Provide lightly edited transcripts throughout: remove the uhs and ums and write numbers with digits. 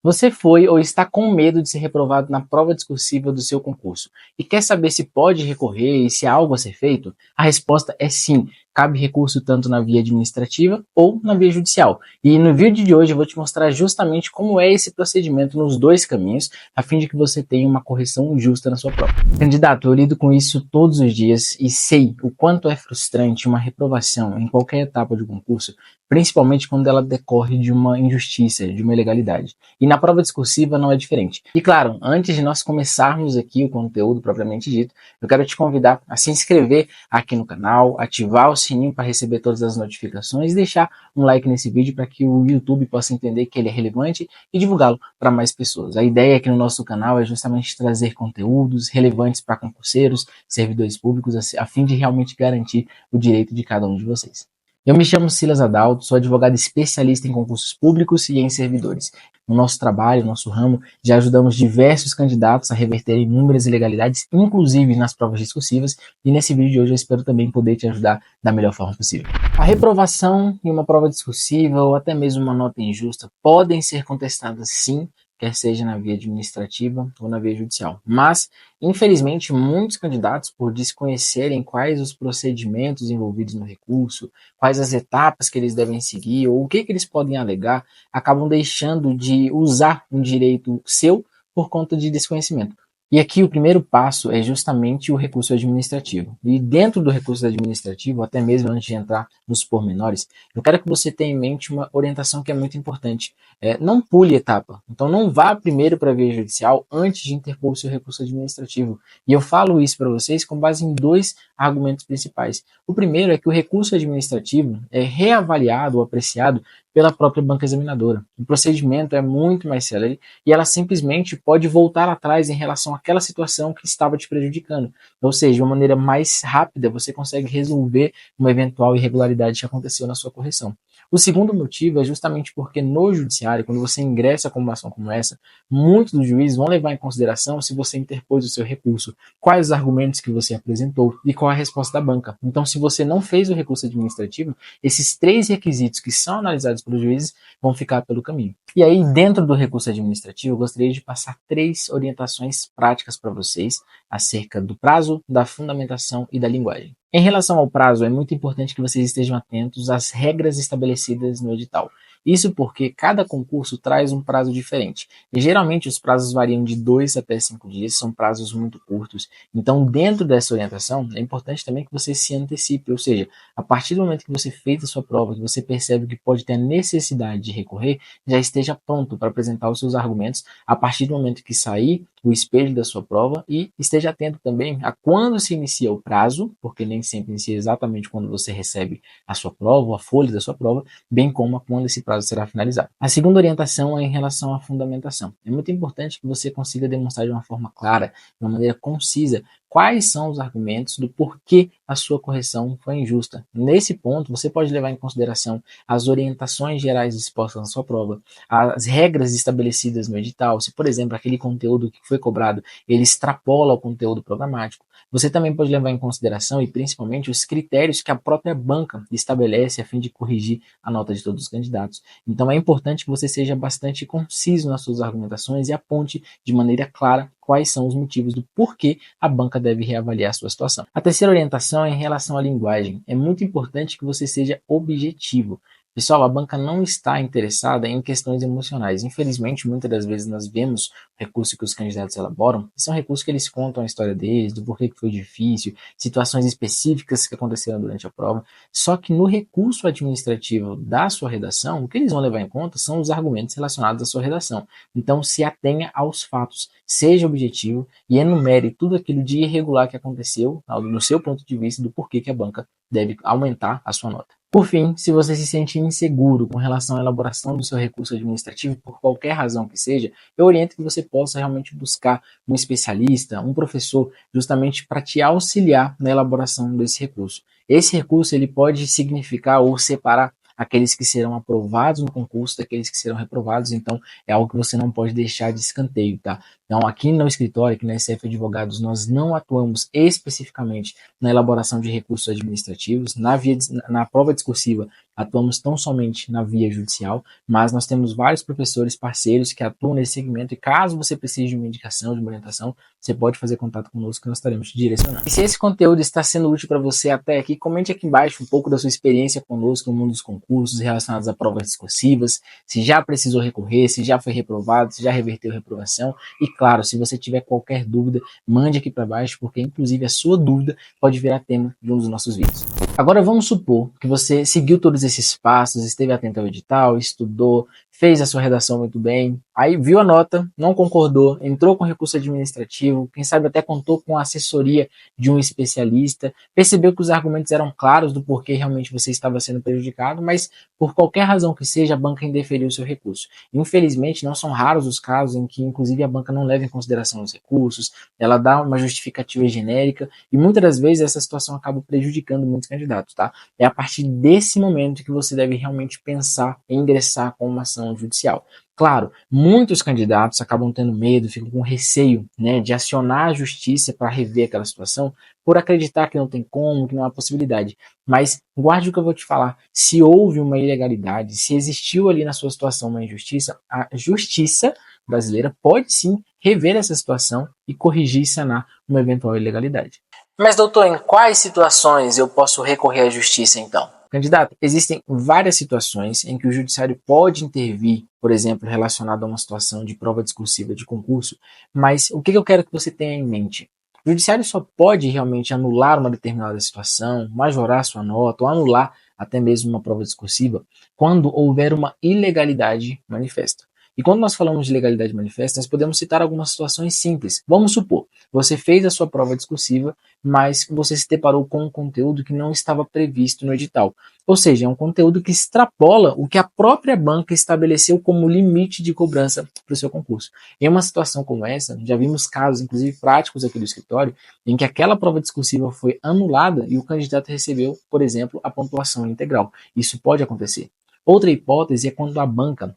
Você foi ou está com medo de ser reprovado na prova discursiva do seu concurso e quer saber se pode recorrer e se há algo a ser feito? A resposta é sim. Cabe recurso tanto na via administrativa ou na via judicial. E no vídeo de hoje eu vou te mostrar justamente como é esse procedimento nos dois caminhos, a fim de que você tenha uma correção justa na sua prova. Candidato, eu lido com isso todos os dias e sei o quanto é frustrante uma reprovação em qualquer etapa de um concurso, principalmente quando ela decorre de uma injustiça, de uma ilegalidade. E na prova discursiva não é diferente. E claro, antes de nós começarmos aqui o conteúdo propriamente dito, eu quero te convidar a se inscrever aqui no canal, ativar o sininho para receber todas as notificações e deixar um like nesse vídeo para que o YouTube possa entender que ele é relevante e divulgá-lo para mais pessoas. A ideia aqui no nosso canal é justamente trazer conteúdos relevantes para concurseiros, servidores públicos, a fim de realmente garantir o direito de cada um de vocês. Eu me chamo Silas Adalto, sou advogado especialista em concursos públicos e em servidores. No nosso trabalho, no nosso ramo, já ajudamos diversos candidatos a reverterem inúmeras ilegalidades, inclusive nas provas discursivas, e nesse vídeo de hoje eu espero também poder te ajudar da melhor forma possível. A reprovação em uma prova discursiva ou até mesmo uma nota injusta podem ser contestadas sim, quer seja na via administrativa ou na via judicial. Mas, infelizmente, muitos candidatos, por desconhecerem quais os procedimentos envolvidos no recurso, quais as etapas que eles devem seguir ou o que eles podem alegar, acabam deixando de usar um direito seu por conta de desconhecimento. E aqui o primeiro passo é justamente o recurso administrativo. E dentro do recurso administrativo, até mesmo antes de entrar nos pormenores, eu quero que você tenha em mente uma orientação que é muito importante. Não pule etapa. Então não vá primeiro para a via judicial antes de interpor o seu recurso administrativo. E eu falo isso para vocês com base em dois argumentos principais. O primeiro é que o recurso administrativo é reavaliado ou apreciado pela própria banca examinadora. O procedimento é muito mais célere e ela simplesmente pode voltar atrás em relação àquela situação que estava te prejudicando. Ou seja, de uma maneira mais rápida, você consegue resolver uma eventual irregularidade que aconteceu na sua correção. O segundo motivo é justamente porque no judiciário, quando você ingressa com uma ação como essa, muitos dos juízes vão levar em consideração se você interpôs o seu recurso, quais os argumentos que você apresentou e qual a resposta da banca. Então, se você não fez o recurso administrativo, esses três requisitos que são analisados pelos juízes vão ficar pelo caminho. E aí, dentro do recurso administrativo, eu gostaria de passar três orientações práticas para vocês acerca do prazo, da fundamentação e da linguagem. Em relação ao prazo, é muito importante que vocês estejam atentos às regras estabelecidas no edital. Isso porque cada concurso traz um prazo diferente. E geralmente os prazos variam de 2 até 5 dias, são prazos muito curtos. Então, dentro dessa orientação, é importante também que você se antecipe, ou seja, a partir do momento que você fez a sua prova, que você percebe que pode ter a necessidade de recorrer, já esteja pronto para apresentar os seus argumentos a partir do momento que sair o espelho da sua prova e esteja atento também a quando se inicia o prazo, porque nem sempre inicia exatamente quando você recebe a sua prova, ou a folha da sua prova, bem como a quando esse prazo será finalizado. A segunda orientação é em relação à fundamentação. É muito importante que você consiga demonstrar de uma forma clara, de uma maneira concisa, quais são os argumentos do porquê a sua correção foi injusta. Nesse ponto, você pode levar em consideração as orientações gerais expostas na sua prova, as regras estabelecidas no edital, se, por exemplo, aquele conteúdo que foi cobrado, ele extrapola o conteúdo programático. Você também pode levar em consideração e principalmente os critérios que a própria banca estabelece a fim de corrigir a nota de todos os candidatos. Então é importante que você seja bastante conciso nas suas argumentações e aponte de maneira clara quais são os motivos do porquê a banca deve reavaliar a sua situação. A terceira orientação é em relação à linguagem. É muito importante que você seja objetivo. Pessoal, a banca não está interessada em questões emocionais. Infelizmente, muitas das vezes nós vemos recursos que os candidatos elaboram, e são recursos que eles contam a história deles, do porquê que foi difícil, situações específicas que aconteceram durante a prova. Só que no recurso administrativo da sua redação, o que eles vão levar em conta são os argumentos relacionados à sua redação. Então, se atenha aos fatos, seja objetivo e enumere tudo aquilo de irregular que aconteceu, no seu ponto de vista, do porquê que a banca deve aumentar a sua nota. Por fim, se você se sente inseguro com relação à elaboração do seu recurso administrativo, por qualquer razão que seja, eu oriento que você possa realmente buscar um especialista, um professor, justamente para te auxiliar na elaboração desse recurso. Esse recurso ele pode significar ou separar aqueles que serão aprovados no concurso daqueles que serão reprovados, então é algo que você não pode deixar de escanteio, tá? Então aqui no escritório, aqui na SF Advogados, nós não atuamos especificamente na elaboração de recursos administrativos, na prova discursiva atuamos tão somente na via judicial, mas nós temos vários professores parceiros que atuam nesse segmento e caso você precise de uma indicação, de uma orientação, você pode fazer contato conosco que nós estaremos te direcionando. E se esse conteúdo está sendo útil para você até aqui, comente aqui embaixo um pouco da sua experiência conosco no mundo dos concursos relacionados a provas discursivas, se já precisou recorrer, se já foi reprovado, se já reverteu reprovação e claro, se você tiver qualquer dúvida, mande aqui para baixo porque inclusive a sua dúvida pode virar tema de um dos nossos vídeos. Agora vamos supor que você seguiu todos esses passos, esteve atento ao edital, estudou, fez a sua redação muito bem, aí viu a nota, não concordou, entrou com recurso administrativo, quem sabe até contou com a assessoria de um especialista, percebeu que os argumentos eram claros do porquê realmente você estava sendo prejudicado, mas por qualquer razão que seja, a banca indeferiu o seu recurso. Infelizmente, não são raros os casos em que, inclusive, a banca não leva em consideração os recursos, ela dá uma justificativa genérica e muitas das vezes essa situação acaba prejudicando muitos candidatos, tá? É a partir desse momento que você deve realmente pensar em ingressar com uma ação judicial. Claro, muitos candidatos acabam tendo medo, ficam com receio, né, de acionar a justiça para rever aquela situação, por acreditar que não tem como, que não há possibilidade. Mas guarde o que eu vou te falar. Se houve uma ilegalidade, se existiu ali na sua situação uma injustiça, a justiça brasileira pode sim rever essa situação e corrigir e sanar uma eventual ilegalidade. Mas, doutor, em quais situações eu posso recorrer à justiça então? Candidato, existem várias situações em que o judiciário pode intervir, por exemplo, relacionado a uma situação de prova discursiva de concurso, mas o que eu quero que você tenha em mente? O judiciário só pode realmente anular uma determinada situação, majorar sua nota ou anular até mesmo uma prova discursiva quando houver uma ilegalidade manifesta. E quando nós falamos de legalidade manifesta, nós podemos citar algumas situações simples. Vamos supor, você fez a sua prova discursiva, mas você se deparou com um conteúdo que não estava previsto no edital. Ou seja, é um conteúdo que extrapola o que a própria banca estabeleceu como limite de cobrança para o seu concurso. Em uma situação como essa, já vimos casos, inclusive práticos aqui do escritório, em que aquela prova discursiva foi anulada e o candidato recebeu, por exemplo, a pontuação integral. Isso pode acontecer. Outra hipótese é quando a banca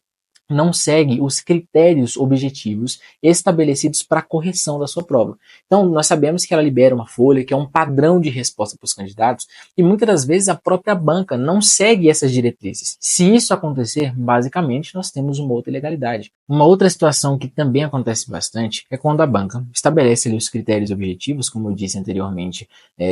não segue os critérios objetivos estabelecidos para a correção da sua prova. Então, nós sabemos que ela libera uma folha, que é um padrão de resposta para os candidatos, e muitas das vezes a própria banca não segue essas diretrizes. Se isso acontecer, basicamente, nós temos uma outra ilegalidade. Uma outra situação que também acontece bastante é quando a banca estabelece ali os critérios objetivos, como eu disse anteriormente,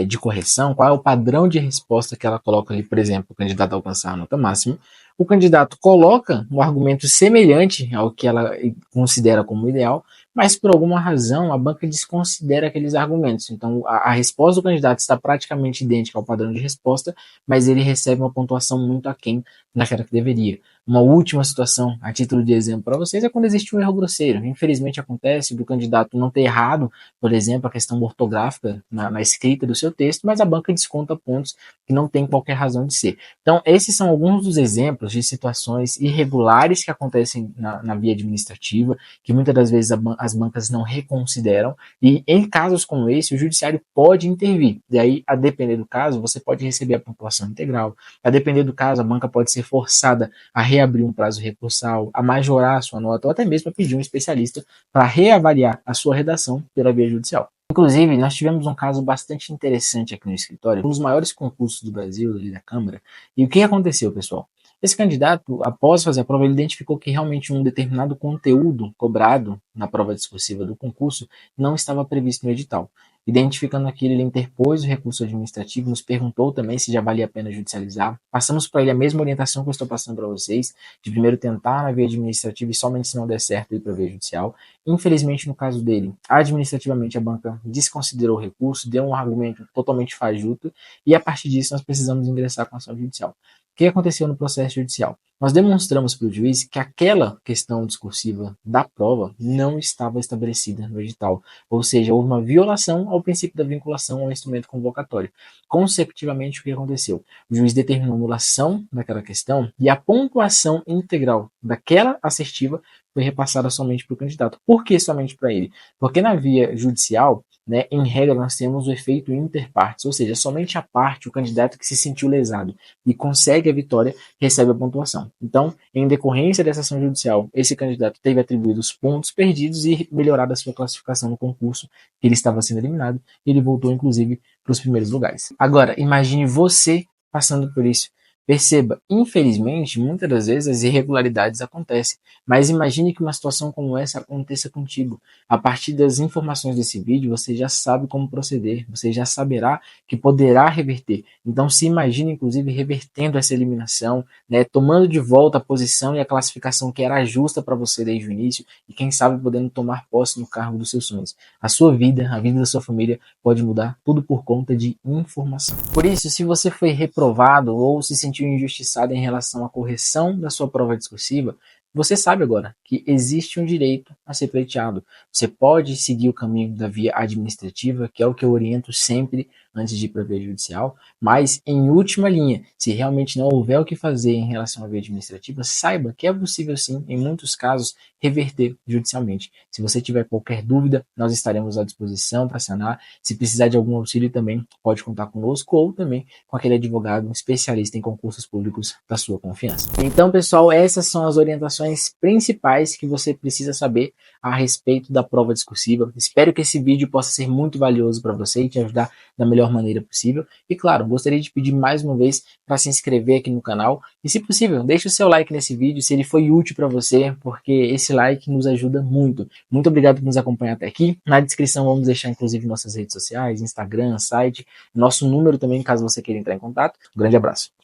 de correção, qual é o padrão de resposta que ela coloca ali, por exemplo, o candidato alcançar a nota máxima, o candidato coloca um argumento semelhante ao que ela considera como ideal, mas por alguma razão a banca desconsidera aqueles argumentos. Então a resposta do candidato está praticamente idêntica ao padrão de resposta, mas ele recebe uma pontuação muito aquém daquela que deveria. Uma última situação, a título de exemplo para vocês, é quando existe um erro grosseiro. Infelizmente acontece do candidato não ter errado, por exemplo, a questão ortográfica na escrita do seu texto, mas a banca desconta pontos que não tem qualquer razão de ser. Então, esses são alguns dos exemplos de situações irregulares que acontecem na via administrativa, que muitas das vezes as bancas não reconsideram, e em casos como esse, o judiciário pode intervir. E aí, a depender do caso, você pode receber a pontuação integral, a depender do caso, a banca pode ser forçada a reabrir um prazo recursal, a majorar a sua nota, ou até mesmo a pedir um especialista para reavaliar a sua redação pela via judicial. Inclusive, nós tivemos um caso bastante interessante aqui no escritório, um dos maiores concursos do Brasil, ali da Câmara. E o que aconteceu, pessoal? Esse candidato, após fazer a prova, ele identificou que realmente um determinado conteúdo cobrado na prova discursiva do concurso não estava previsto no edital. Identificando aquilo, ele interpôs o recurso administrativo, nos perguntou também se já valia a pena judicializar. Passamos para ele a mesma orientação que eu estou passando para vocês, de primeiro tentar na via administrativa e somente se não der certo ir para a via judicial. Infelizmente, no caso dele, administrativamente a banca desconsiderou o recurso, deu um argumento totalmente fajuto e a partir disso nós precisamos ingressar com ação judicial. O que aconteceu no processo judicial? Nós demonstramos para o juiz que aquela questão discursiva da prova não estava estabelecida no edital, ou seja, houve uma violação ao princípio da vinculação ao instrumento convocatório. Consecutivamente, o que aconteceu? O juiz determinou anulação daquela questão e a pontuação integral daquela assertiva foi repassada somente para o candidato. Por que somente para ele? Porque na via judicial, né, em regra, nós temos o efeito inter partes, ou seja, somente a parte, o candidato que se sentiu lesado e consegue a vitória, recebe a pontuação. Então, em decorrência dessa ação judicial, esse candidato teve atribuídos pontos perdidos e melhorado a sua classificação no concurso, que ele estava sendo eliminado, e ele voltou, inclusive, para os primeiros lugares. Agora, imagine você passando por isso. Perceba, infelizmente, muitas das vezes as irregularidades acontecem, mas imagine que uma situação como essa aconteça contigo. A partir das informações desse vídeo, você já sabe como proceder, você já saberá que poderá reverter. Então se imagine, inclusive, revertendo essa eliminação, né, tomando de volta a posição e a classificação que era justa para você desde o início e quem sabe podendo tomar posse no cargo dos seus sonhos. A sua vida, a vida da sua família pode mudar tudo por conta de informação. Por isso, se você foi reprovado ou se sentiu injustiçado em relação à correção da sua prova discursiva, você sabe agora que existe um direito a ser pleiteado. Você pode seguir o caminho da via administrativa, que é o que eu oriento sempre antes de ir para a via judicial, mas em última linha, se realmente não houver o que fazer em relação à via administrativa, saiba que é possível sim, em muitos casos, reverter judicialmente. Se você tiver qualquer dúvida, nós estaremos à disposição para sanar. Se precisar de algum auxílio também, pode contar conosco ou também com aquele advogado especialista em concursos públicos da sua confiança. Então, pessoal, essas são as orientações principais que você precisa saber a respeito da prova discursiva. Espero que esse vídeo possa ser muito valioso para você e te ajudar da melhor maneira possível. E claro, gostaria de pedir mais uma vez para se inscrever aqui no canal e, se possível, deixe o seu like nesse vídeo se ele foi útil para você, porque esse like nos ajuda muito. Muito obrigado por nos acompanhar até aqui. Na descrição vamos deixar inclusive nossas redes sociais, Instagram, site, nosso número também, caso você queira entrar em contato. Um grande abraço.